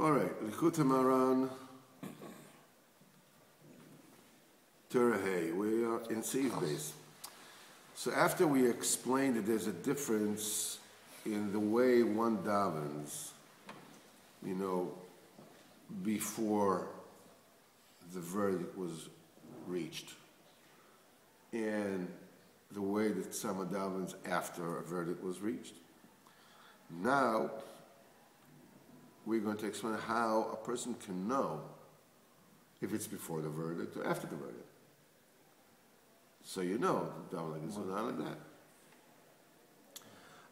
All right, Likutei Moharan, Terahei. We are in Seif base. So after we explained that there's a difference in the way one davens, before the verdict was reached, and the way that some davens after a verdict was reached. Now, we're going to explain how a person can know if it's before the verdict or after the verdict. So daven like this or not like that.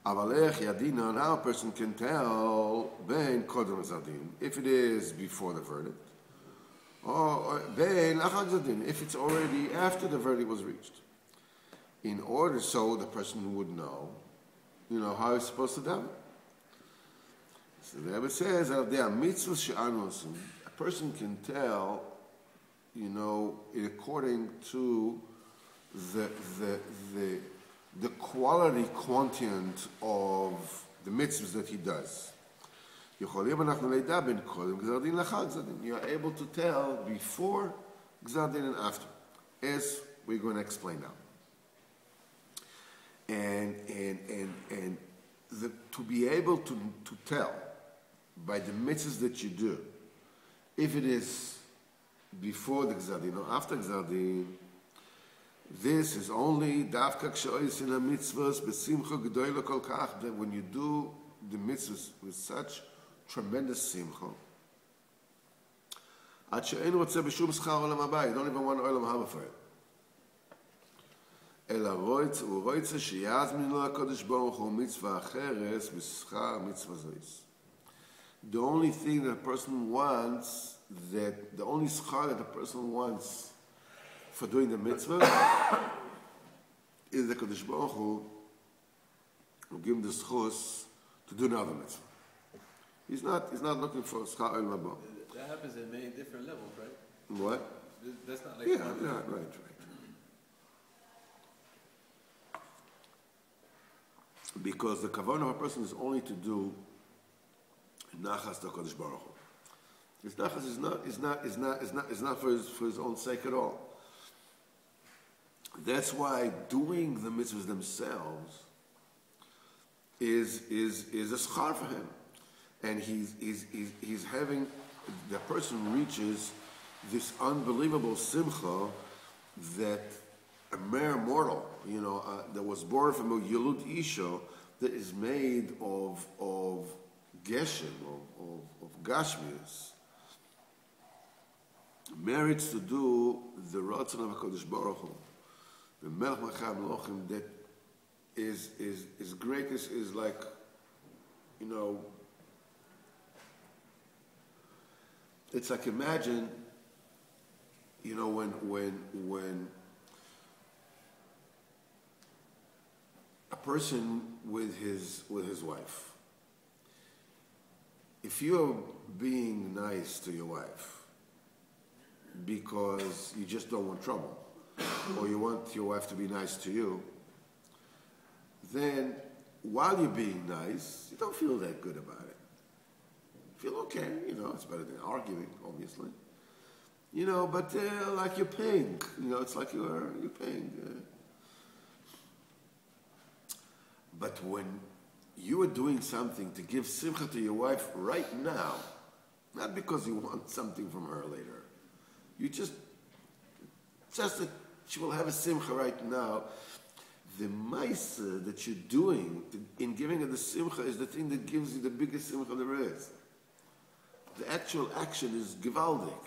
Avalech yadina, now a person can tell ben kodem zadin if it is before the verdict, or ben achad zadin if it's already after the verdict was reached. In order so the person would know, how he's supposed to daven. So the Rebbe says that there are mitzvahs she'anu osim. A person can tell, according to the quality quotient of the mitzvahs that he does. You are able to tell before Gzar Din and after, as we're going to explain now. And to be able to tell by the mitzvahs that you do, if it is before the Gzar Din or after Gzar Din, this is only dafka kshois in a mitzvahs besimcha gedoyla kol kach, that when you do the mitzvahs with such tremendous simcha, ad she'en rotzeh b'shum schar olam haba, you don't even want olam haba for it. אלא הוא רוצה שיזמין לו הקדוש ברוך הוא מצווה אחרת בשכר מצווה זויס. The only thing that a person wants, the only schar that a person wants for doing the mitzvah is the Kadosh Baruch Hu will give him the schus to do another mitzvah. He's not looking for schar el mabo. That happens in many different levels, right? What? That's not like right. Because the kavanah of a person is only to do nachas to Kadosh Baruch Hu. This nachas is not for his own sake at all. That's why doing the mitzvahs themselves is a schar for him, and he's having, the person reaches this unbelievable simcha that a mere mortal, that was born from a Yelud Isha, that is made of Geshem, of Gashmias, merits to do the Ratzon of HaKadosh Baruch Hu. The Melech Macham Lochim, that is greatest, is like, it's like, imagine, when a person with his wife, if you're being nice to your wife because you just don't want trouble, or you want your wife to be nice to you, then while you're being nice, you don't feel that good about it. You feel okay, it's better than arguing, obviously. But like you're paying, it's like you're paying. But when you are doing something to give simcha to your wife right now, not because you want something from her later, you just that she will have a simcha right now, the maisa that you're doing in giving her the simcha is the thing that gives you the biggest simcha there is. The actual action is gewaldig.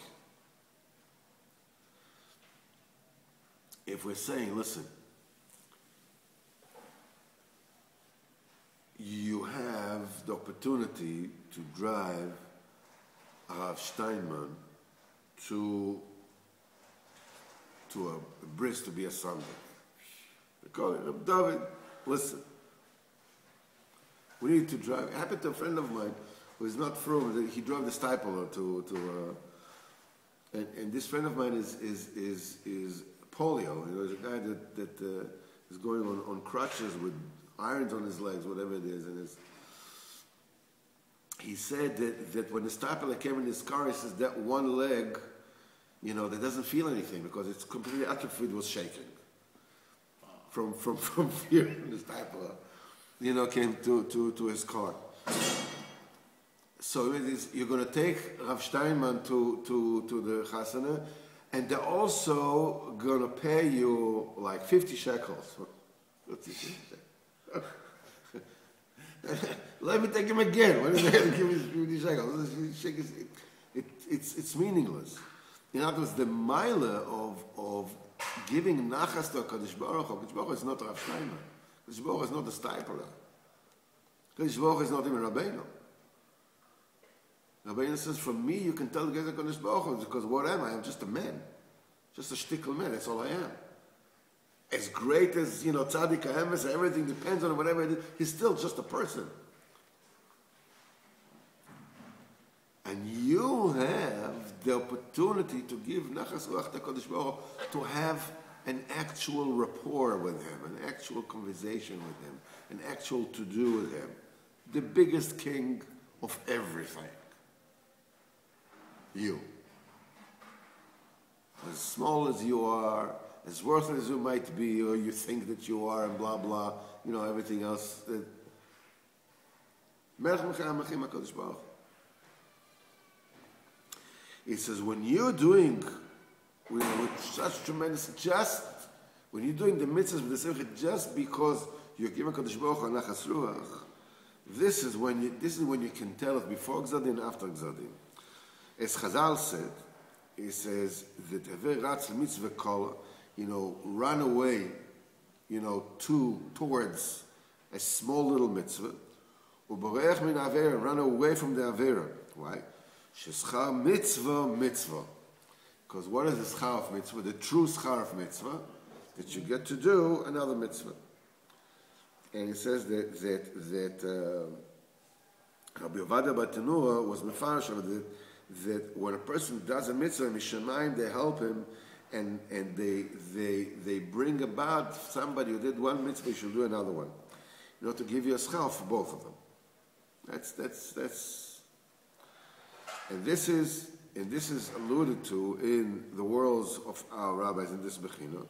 If we're saying, listen, you have the opportunity to drive Rav Steinman to a bris to be a Sunday. They call it, David, listen, we need to drive. It happened to a friend of mine who is not from, he drove the Stipler and this friend of mine is polio. He's a guy that is going on crutches with irons on his legs, whatever it is, he said that when the stapler came in his car, he says that one leg, that doesn't feel anything because it's completely atrophied, was shaking from fear. The stapler, came to his car. So it is, you're going to take Rav Steinman to the chasana, and they're also going to pay you like 50 shekels. What's this? Let me take him again. What is that? Give me 50 shekels. It's meaningless. In other words, the mile of giving nachas to HaKadosh Baruch Hu, HaKadosh Baruch Hu is not Rav Steinman. HaKadosh Baruch Hu is not the stipler. HaKadosh Baruch Hu is not even Rabbeinu. Rabbeinu says, from me you can tell the HaKadosh Baruch Hu, because what am I? I'm just a man. Just a shtickle man. That's all I am. As great as, tzaddik ha'emes, everything depends on whatever it is, he's still just a person. And you have the opportunity to give nachas ruach to HaKadosh Baruch Hu, to have an actual rapport with him, an actual conversation with him, an actual to-do with him. The biggest king of everything. You. As small as you are, as worthless as you might be, or you think that you are, and blah, blah, everything else. He says, when you're doing, with such tremendous, when you're doing the mitzvahs with the simcha, just because you're giving Kadosh Baruch Hu nachas ruach, this is when you can tell it before Gzadin and after Gzadin. As Chazal said, he says that Ever Ratz Mitzvah Kol, run away, towards a small little mitzvah, u'borech min avera, run away from the avera. Why? Sheschar mitzvah. Because what is the schar of mitzvah? The true schar of mitzvah, that you get to do another mitzvah. And he says that Rabbi Ovadia Batanura was mefarish that when a person does a mitzvah, Mishamayim, they help him, and they bring about somebody who did one mitzvah, he should do another one, to give you a schar for both of them. That's and this is alluded to in the worlds of our rabbis in this bechina,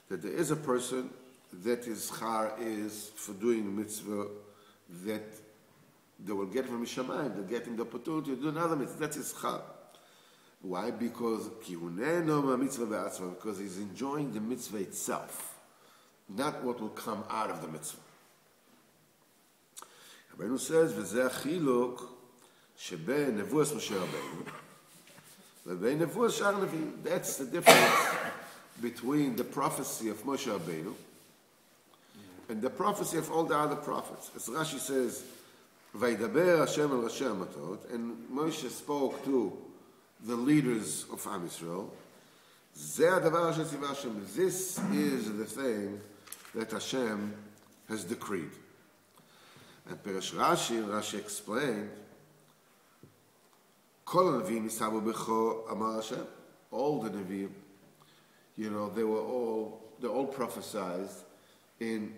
that there is a person that his schar is for doing mitzvah that they will get from Mishamayim, they'll get him the opportunity to do another mitzvah. That's his schar. Why? Because he's enjoying the mitzvah itself, not what will come out of the mitzvah. Rabbeinu says, "V'zeh chiluk sheben nevuas Moshe Rabbeinu, v'bein nevuas shar neviim." That's the difference between the prophecy of Moshe Rabbeinu and the prophecy of all the other prophets. As Rashi says, "Vaydaber Hashem el Rashi Hamatot," and Moshe spoke to the leaders of Am Yisrael. This is the thing that Hashem has decreed. And Peresh Rashi explained, Kol Nevi'im Yisabu B'cho Amar Hashem. All the Nevi'im, they all prophesied in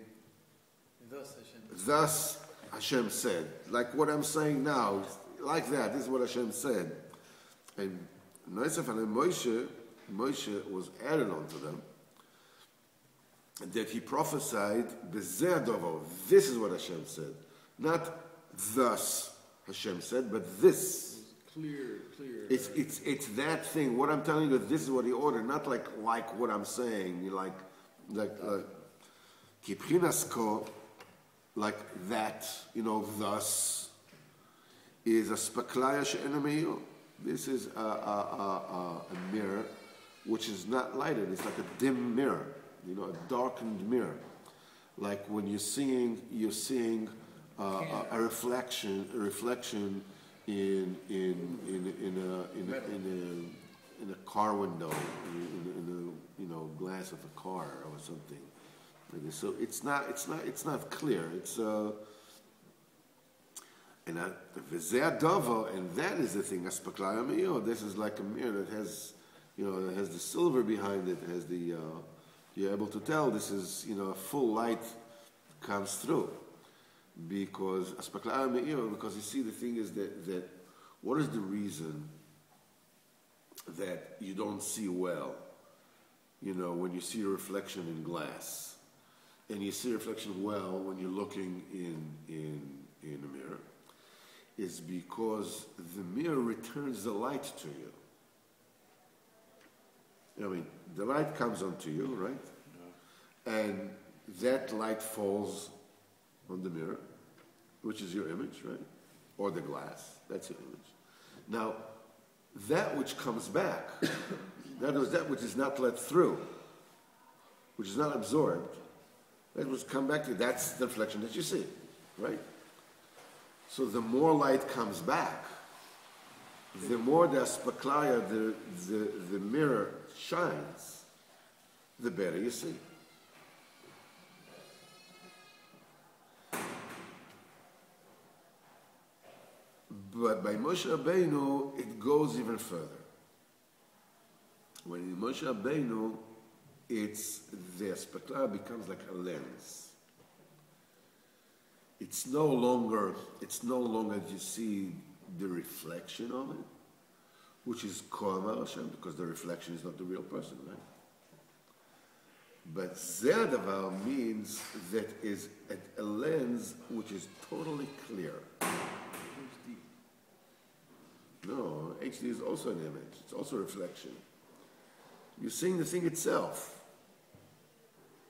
Thus Hashem said. Like what I'm saying now, like that. This is what Hashem said. And Noisef and Moshe was added on to them, that he prophesied, B'zeh Dovo. This is what Hashem said. Not thus Hashem said, but this. Clear. It's that thing. What I'm telling you, this is what he ordered, not like what I'm saying. Like Kibchinas Ko, like that, thus is a spaklaya she'enamiyu. This is a mirror which is not lighted. It's like a dim mirror, a darkened mirror. Like when you're seeing a reflection in a car window, in a glass of a car or something. So it's not clear. It's and that is the thing. This is like a mirror that has, that has the silver behind it. Has the you're able to tell this is, full light comes through. because Aspakla Me'ir, because you see the thing is that what is the reason that you don't see well? You know, when you see a reflection in glass, and you see a reflection well when you're looking in a mirror, is because the mirror returns the light to you. I mean, the light comes onto you, right? Yeah. And that light falls on the mirror, which is your image, right? Or the glass, that's your image. Now, that which comes back, that is that which is not let through, which is not absorbed, that which come back to you, that's the reflection that you see, right? So the more light comes back, the more the aspaklaya, the mirror shines, the better you see. But by Moshe Rabbeinu, it goes even further. When in Moshe Rabbeinu, it's the aspaklaya becomes like a lens. It's no longer you see the reflection of it, which is Kol Hashem, because the reflection is not the real person, right? But Zeh Davar means that is a lens which is totally clear. No, HD is also an image. It's also a reflection. You're seeing the thing itself.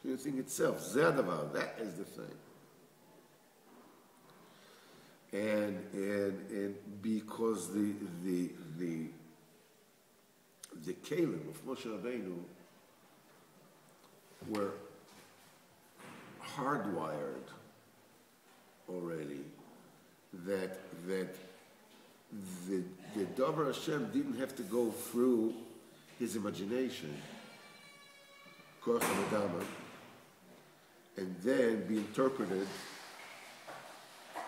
The thing itself. Zeh Davar, that is the thing. And because the kelim of Moshe Rabbeinu were hardwired already, that the Dover Hashem didn't have to go through his imagination, Koach HaMadama, and then be interpreted,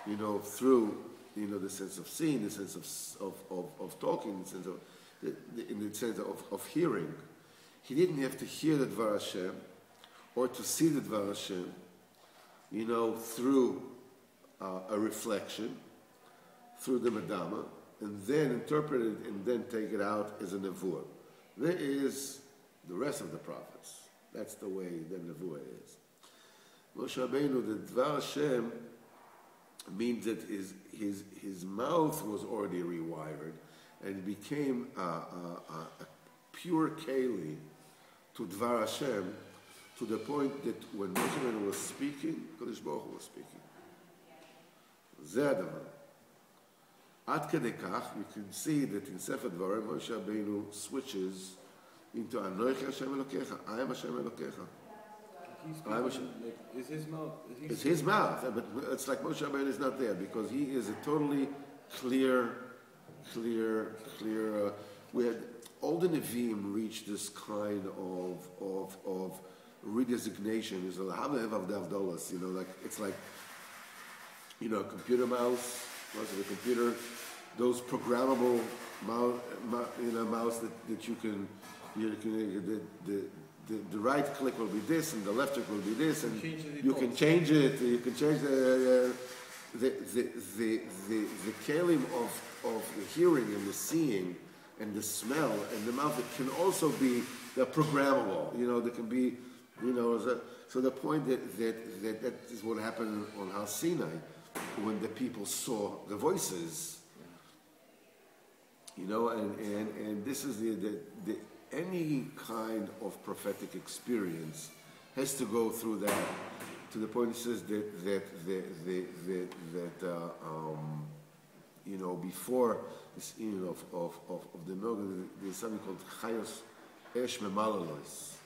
you know, through, you know, the sense of seeing, the sense of talking, the sense of, in the sense of hearing. He didn't have to hear the Dvar Hashem or to see the Dvar Hashem, you know, through a reflection, through the Madama, and then interpret it and then take it out as a Nevuah. There is the rest of the prophets. That's the way the Nevuah is. Moshe Rabbeinu, the Dvar Hashem, means that his mouth was already rewired and it became a pure keli to Dvar Hashem, to the point that when Moshe Rabbeinu was speaking, Kodesh Baruch Hu was speaking. Zeh Davar. Ad kedei kach, you can see that in Sefer Dvarim, Moshe Rabbeinu switches into Anochi Hashem Elokecha, I am Hashem Elokecha. Is his mouth? It's his mouth, but it's like Moshe Rabbeinu is not there because he is a totally clear. We had all the Nevi'im reached this kind of redesignation. It's like you know, like it's like, you know, a computer mouse of a computer, those programmable mouse that you can the right click will be this and the left click will be this, and you can change it. You can change the kelim of the hearing and the seeing and the smell and the mouth. It can also be the programmable. You know, there can be, you know, so the point that is what happened on Har Sinai when the people saw the voices. You know, and this is the any kind of prophetic experience has to go through that, to the point it says that you know, before this, you know, of the Milga, there's something called Chayos Esh Memalalos.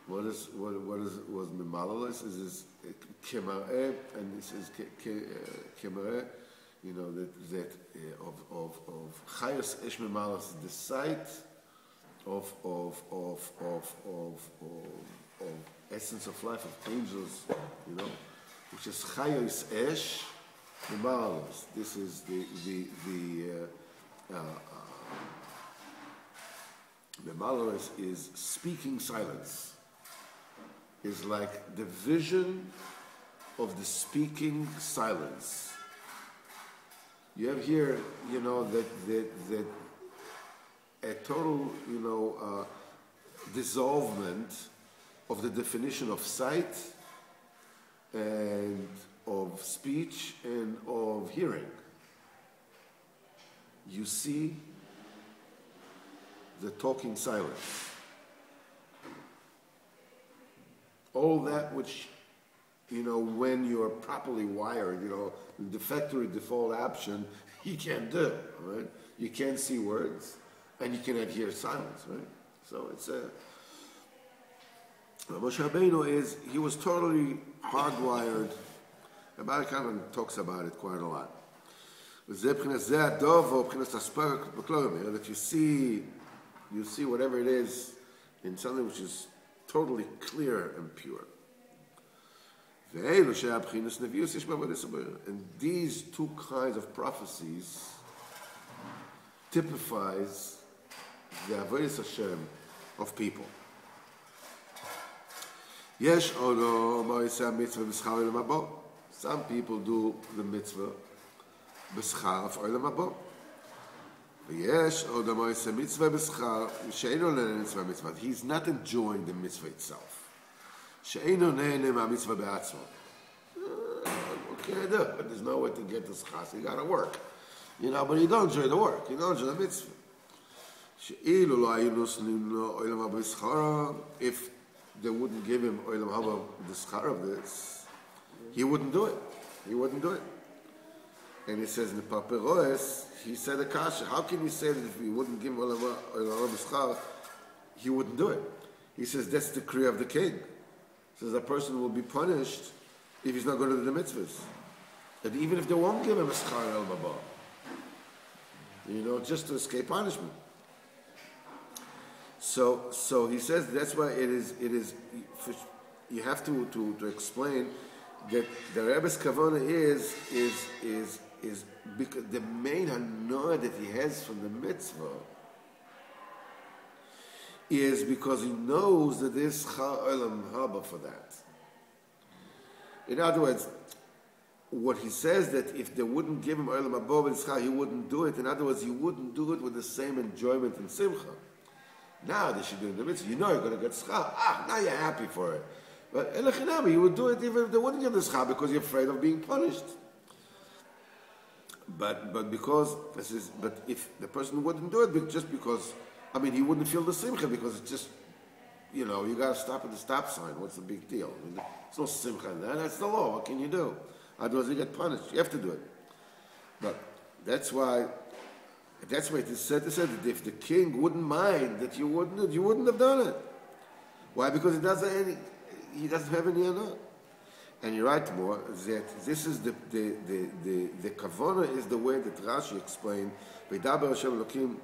What was Memalalos? Is this Kemareh, and this is Kemareh, you know, that of Chayos Esh Memalalos, the sight of essence of life, of angels, you know, which is Chayos Esh Memalalos. This is the Memalalos is speaking silence. Is like the vision of the speaking silence. You have here, that a total, dissolvement of the definition of sight and of speech and of hearing. You see the talking silence. All that which, when you're properly wired, the factory default option, you can't do, right? You can't see words, and you cannot hear silence, right? So it's a... Moshe Rabbeinu he was totally hardwired. The Baal Kavan talks about it quite a lot. That you see whatever it is in something which is totally clear and pure. And these two kinds of prophecies typifies the Avodas Hashem of people. Some people do the mitzvah b'schar of olam haba. He's not enjoying the mitzvah itself. What can I do? But there's no way to get the schar, so you gotta work. But you don't enjoy the work, you don't enjoy the mitzvah. If they wouldn't give him olam haba the schar of this, he wouldn't do it. He wouldn't do it. And he says in the Paperoes, he said a kasha. How can you say that if he wouldn't give him olam haba the schar, he wouldn't do it? He says that's the decree of the king. He says a person will be punished if he's not going to do the mitzvahs. And even if they won't give him a schar olam haba, just to escape punishment. So he says that's why it is you have to explain that the Rebbe's kavana is because the main hanoah that he has from the mitzvah is because he knows that there's schar olam haba for that. In other words, what he says that if they wouldn't give him olam haba and schar, he wouldn't do it. In other words, he wouldn't do it with the same enjoyment and simcha. Now they should do the mitzvah. You're going to get schar. Now you're happy for it. But elechinami, you would do it even if they wouldn't give the schar because you're afraid of being punished. But if the person wouldn't do it just because, he wouldn't feel the simcha because it's just, you got to stop at the stop sign. What's the big deal? There's no simcha in that. That's the law. What can you do? Otherwise you get punished. You have to do it. But that's why it is said that if the king wouldn't mind that you wouldn't have done it. Why? Because he doesn't have any honor. And you write more that this is the kavana is the way that Rashi explained V'daber Hashem Elokim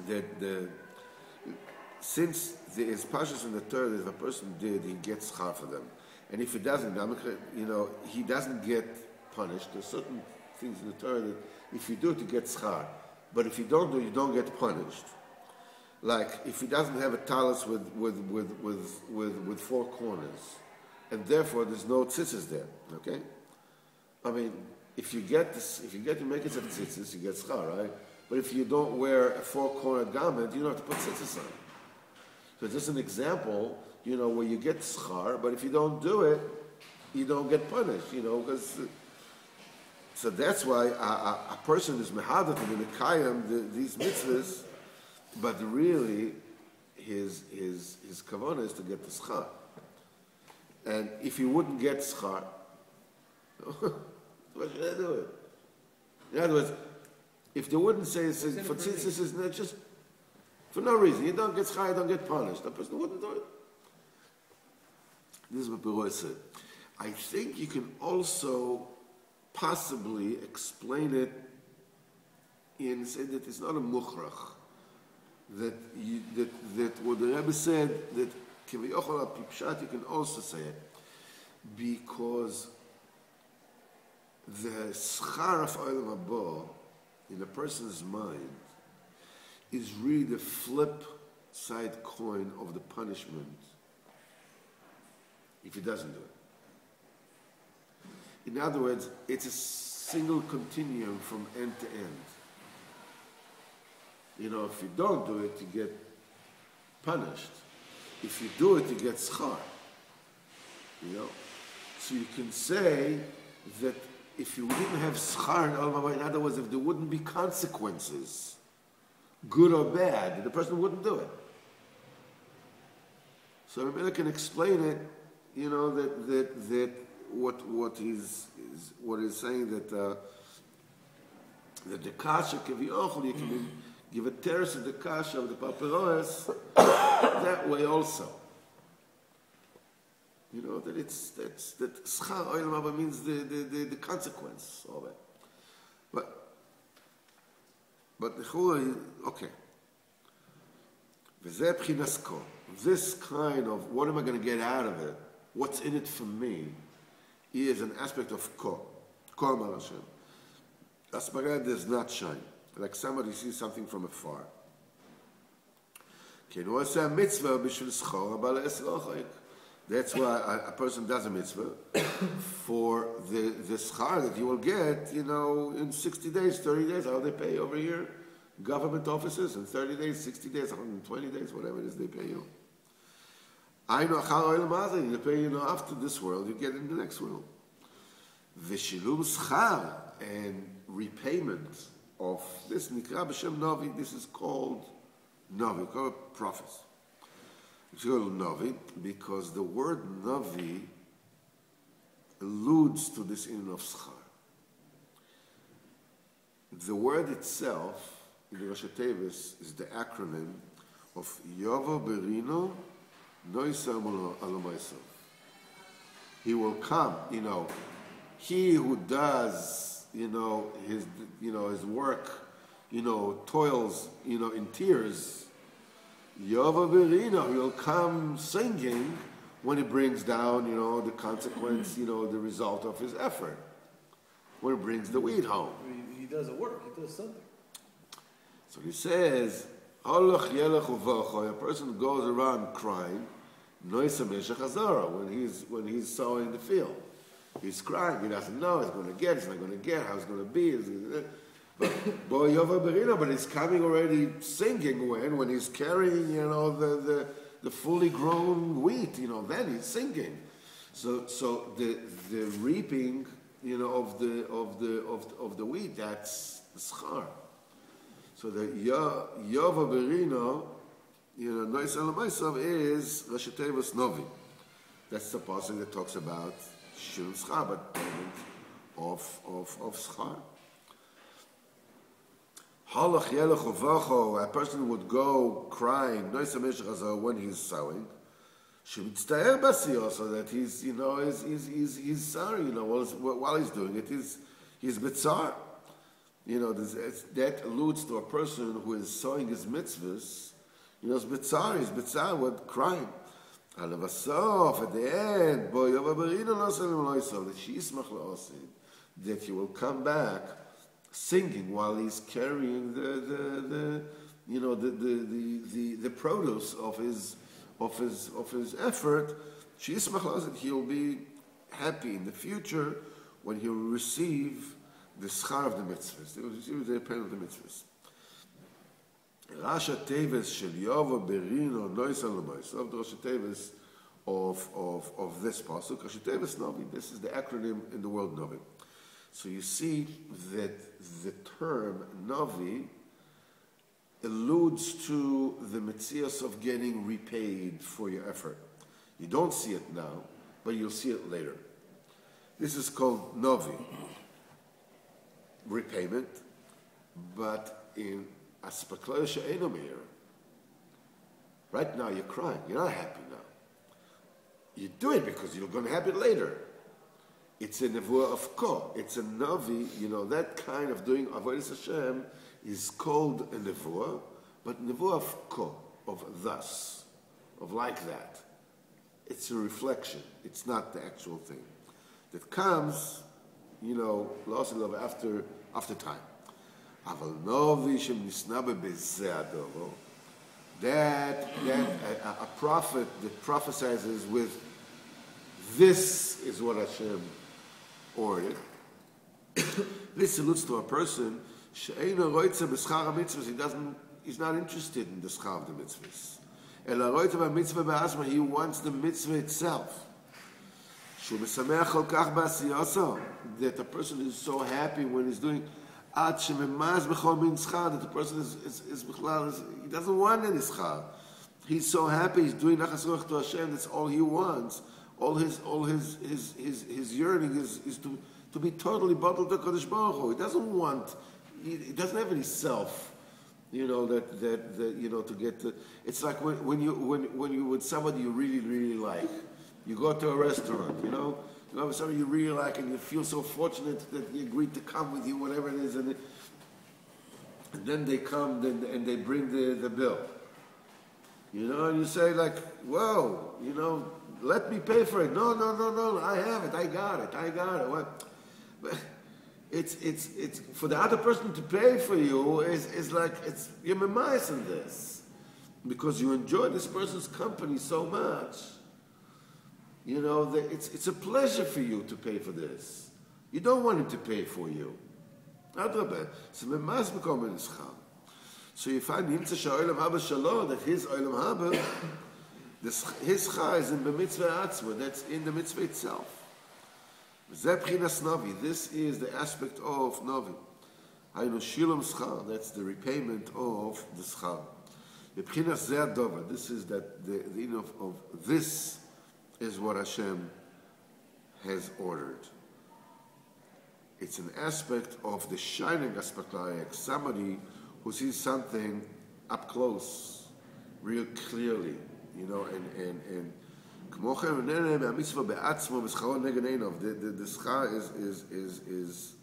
that since there is pashas in the Torah that if a person did, he gets schar for them, and if he doesn't, he doesn't get punished. There's certain things in the Torah that if you do it, you get schar, but if you don't do it, you don't get punished. Like if he doesn't have a talis with four corners, and therefore there's no tzitzis there. Okay, if you make it of tzitzis, you get schar, right? But if you don't wear a four-cornered garment, you don't have to put tzitzis on. So just an example, where you get schar, but if you don't do it, you don't get punished. Because so that's why a person is mehadat to the mekayim these mitzvahs, but really his kavanah is to get the schar. And if he wouldn't get schar, what should I do it? In other words, if they wouldn't say for tzitzis is not just for no reason, you don't get schar, you don't get punished. The person wouldn't do it. This is what Perot said. I think you can also possibly explain it in say that it's not a mukhrach. That what the Rebbe said that kiviyachol pipshat you can also say it because the schar of olam haba in a person's mind is really the flip side coin of the punishment if he doesn't do it. In other words, it's a single continuum from end to end. You know, if you don't do it, you get punished. If you do it, you get schar. You know? So you can say that if you didn't have schar in Olam Haba, in other words, if there wouldn't be consequences, good or bad, the person wouldn't do it. So Rabbi can explain it, you know, that what he's saying that the kasha kaviochel, you can give a teres of the kasha of the papiros that way also. You know that that schar olam haba means the consequence of it. But the chura, okay. V'zeh b'chinas ko. This kind of what am I going to get out of it? What's in it for me? Is an aspect of ko. Ko Amar Hashem. Asmara does not shine. Like somebody sees something from afar. That's why a person does a mitzvah for the schar that you will get, you know, in 60 days, 30 days, how they pay over here. Government offices in 30 days, 60 days, 120 days, whatever it is they pay you. I know they pay you now after this world, you get in the next world. V'shilum schar, and repayment of this nikra b'shem Navi, this is called Navi, called prophets. It's called Navi because the word Navi alludes to this in of schar. The word itself in the Rosh Tevis is the acronym of Yovo Berino Noisam Alomaisov. He will come, you know, he who does, you know, his work, you know, toils, you know, in tears. Yovo Berino, he'll come singing when he brings down, you know, the consequence, you know, the result of his effort. When he brings the wheat home. He does a work, he does something. So he says, a person goes around crying, when he's sowing the field. He's crying, he doesn't know, he's going to get, he's not going to get, how it's going to be. But he's coming already singing when he's carrying, you know, the fully grown wheat, you know, then he's singing. So the reaping, you know, of the wheat, that's the schar. So the Yova Berino, you know, Nois Elamaisav is Rosh Tevis Novi. That's the passage that talks about Shil Schar, but payment of schar. Halach Yelech Uvacho, a person would go crying, Nois Elamaisav when he's sowing. Shemitztaer Basio, so that he's, you know, he's sorry, you know, while he's doing it, he's bitzar. You know, that alludes to a person who is sowing his mitzvahs. You know, he's bitzar with crying. At the end, that he will come back singing while he's carrying the produce of his effort. He'll be happy in the future when he'll receive the schar of the mitzvahs. They will receive the pay of the mitzvahs. Rasha Tevis shel Yova Berino Nois Alomois of the Rasha Tevis of this pasuk. Rasha Tevis Novi. This is the acronym in the word Novi. So you see that the term Novi alludes to the metzias of getting repaid for your effort. You don't see it now, but you'll see it later. This is called Novi. Repayment, but in aspakloya she'enomir. Right now you're crying. You're not happy now. You do it because you're going to have it later. It's a nevuah of ko. It's a navi. You know, that kind of doing avodas Hashem is called a nevuah, but nevuah of ko, of thus, of like that. It's a reflection. It's not the actual thing that comes, you know, after time. That a prophet that prophesizes with this is what Hashem ordered. This alludes to a person, she'eino roitze b'schar ha-mitzvahs, he's not interested in the schar of the mitzvahs. Ela roitze b'mitzvah b'asma, he wants the mitzvah itself. Shu mesameach kol kach b'asiyoso, that the person is so happy when he's doing, ad shememaz b'chol min schar, that the person he doesn't want any schar. He's so happy, he's doing nachas ruach to Hashem, that's all he wants. All his yearning is to be totally bottled to Kodesh Baruch Hu. He doesn't have any self, to get the. It's like when you with somebody you really, really like. You go to a restaurant, you have somebody you really like, and you feel so fortunate that he agreed to come with you, whatever it is, and then they come and they bring the bill. And you say like, whoa, let me pay for it. No, I have it. I got it. What? But it's for the other person to pay for you is like you're memais in this because you enjoy this person's company so much. That it's a pleasure for you to pay for this. You don't want him to pay for you. So memais bekommen in schar. So you find that his oilam haba, his schar is in the mitzvah atzma, that's in the mitzvah itself. This is the aspect of novi. That's the repayment of the schar. This is that the of this is what Hashem has ordered. It's an aspect of the shining aspect, like somebody who sees something up close, real clearly, and the schar is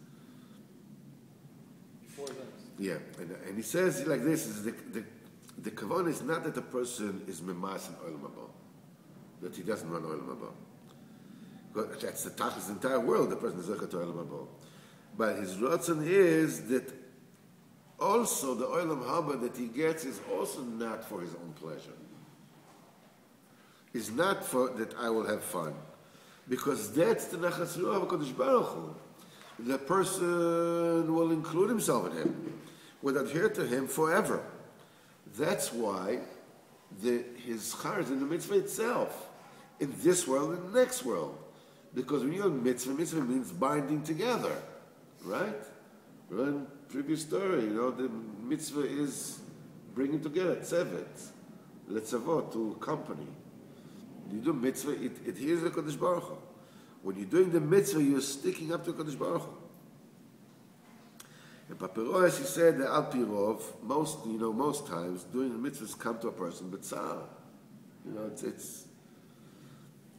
before that. Yeah, and he says like this: is the kavanah is not that the person is memas in olam haba, that he doesn't run olam haba. That's the tachlis entire world. The person is zecher to olam haba, but his ratzon is that. Also, the oilam haba that he gets is also not for his own pleasure. It's not for that I will have fun, because that's the nachas ruach HaKadosh Baruch Hu. The person will include himself in him, will adhere to him forever. That's why his schar is in the mitzvah itself, in this world and the next world. Because when you're in mitzvah means binding together, right? Run previous story, the mitzvah is bringing together tzevet, letzavot, to company. You do mitzvah, it adheres to Kodesh Baruch Hu. When you're doing the mitzvah, you're sticking up to Kodesh Baruch Hu. In Papiroes, he said that al pirov, most times doing the mitzvahs come to a person, but tzar.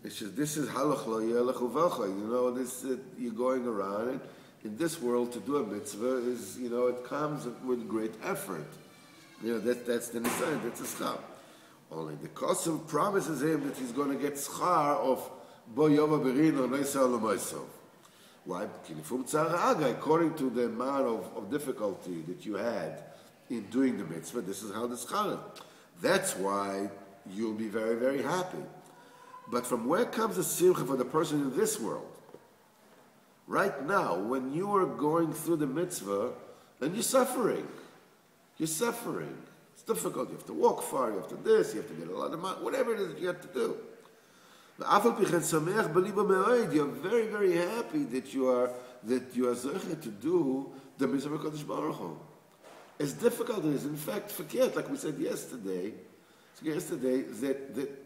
It's just this is halach lo yelech uvacha. This you're going around and. In this world, to do a mitzvah is, it comes with great effort. That's the nisayon, that's a schar. Only the Kosev promises him that he's going to get schar of bo yova berino neisa olomoisov. Why? According to the amount of difficulty that you had in doing the mitzvah, this is how the schar is. That's why you'll be very, very happy. But from where comes the simcha for the person in this world? Right now, when you are going through the mitzvah, and you're suffering. It's difficult. You have to walk far. You have to this. You have to get a lot of money. Whatever it is that you have to do. You're very, very happy that you are zeichet to do the mitzvah of Kodesh Baruch Hu. As difficult it is, in fact, forget, like we said yesterday, that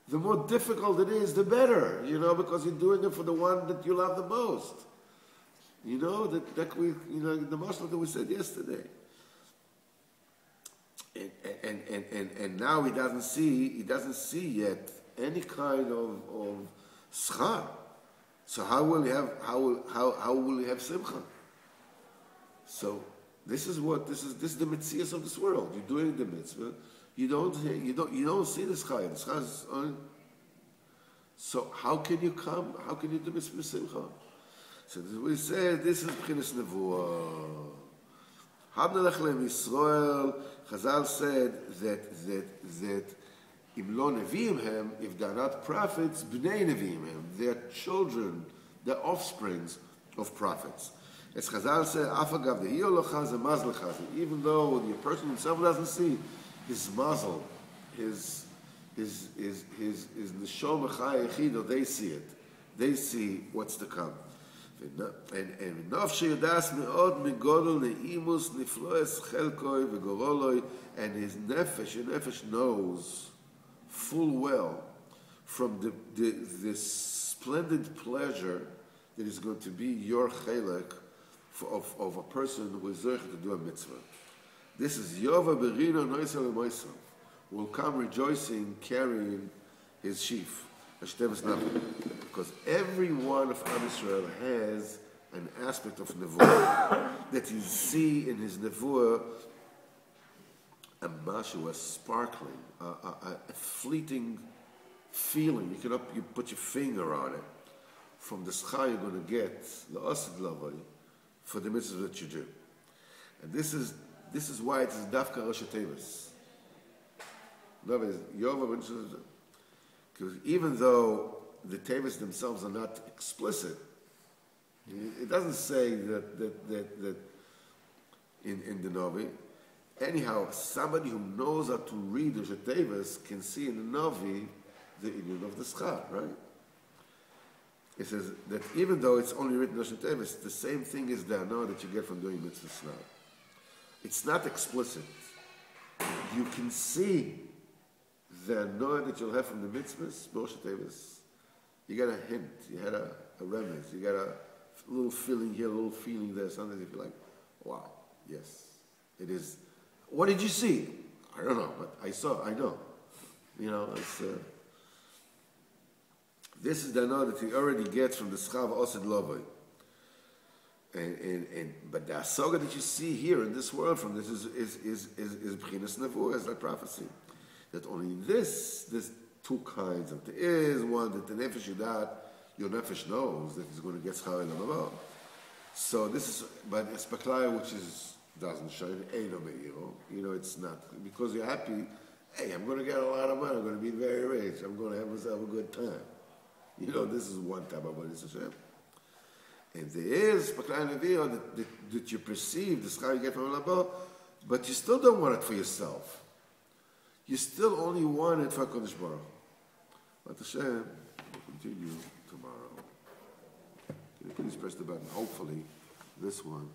the more difficult it is, the better, because you're doing it for the one that you love the most. The mashal that we said yesterday. And now he doesn't see yet any kind of schar. So how will he have simcha? So this is the mitzias of this world. You're doing the mitzvah. You don't see the schar. The schar is on. So how can you come? How can you do mitzvah simcha? So we said this is b'chinas nevuah. Habnelech le'em Yisrael. Chazal said that im lo neviim hem, if they're not prophets, bnei neviim hem, they're children the offsprings of prophets. As Chazal said, "Afagav de'iyol lochaz mazal chazal." Even though the person himself doesn't see his mazel, his neshama chaya yechido, they see it. They see what's to come. And nafshe yadas me'od migodol neimus nifloes chelkoi v'goroloi, and his nefesh knows full well from the splendid pleasure that is going to be your chelek of a person who is zeich to do a mitzvah. This is Yova Berino Noisel Moisel, will come rejoicing, carrying his sheaf, because every one of Am Yisrael has an aspect of nevuah that you see in his nevuah, a mashu, a sparkling, a fleeting feeling. You put your finger on it from the schar you're going to get the osid lavoi for the mitzvah that you do, and this is why it is dafka Rosh Tevis. Because even though the Tevis themselves are not explicit, it doesn't say that in the Novi. Anyhow, somebody who knows how to read Rosh Tevis can see in the Novi the union of the schar, right? It says that even though it's only written Rosh Tevis, the same thing is the anah that you get from doing mitzvahs now. It's not explicit. You can see the anah that you'll have from the mitzvahs, Rosh Tevis. You got a hint, you had a remez, you got a little feeling here, a little feeling there. Sometimes you feel like, wow, yes, it is. What did you see? I don't know, but I know. You know, it's... this is the anah that he already gets from the Schav Osid Lovoi. But the asoga that you see here in this world from this is B'chinas Nevuah, is that prophecy. That only there's two kinds of. There is one that the Nefesh Yudat, your Nefesh knows that he's going to get Schar Elam Haba. So this is, but Espaklaya, which doesn't shine, Eino Me'iro, it's not, because you're happy, hey, I'm going to get a lot of money, I'm going to be very rich, I'm going to have myself a good time. This is one type of Avodas Hashem. And there is Spaklaya Nevi'o that you perceive, the schar you get from Elabah, but you still don't want it for yourself. You still only want it for HaKadosh Baruch Hu. But Hashem will continue tomorrow. Can you please press the button? Hopefully, this one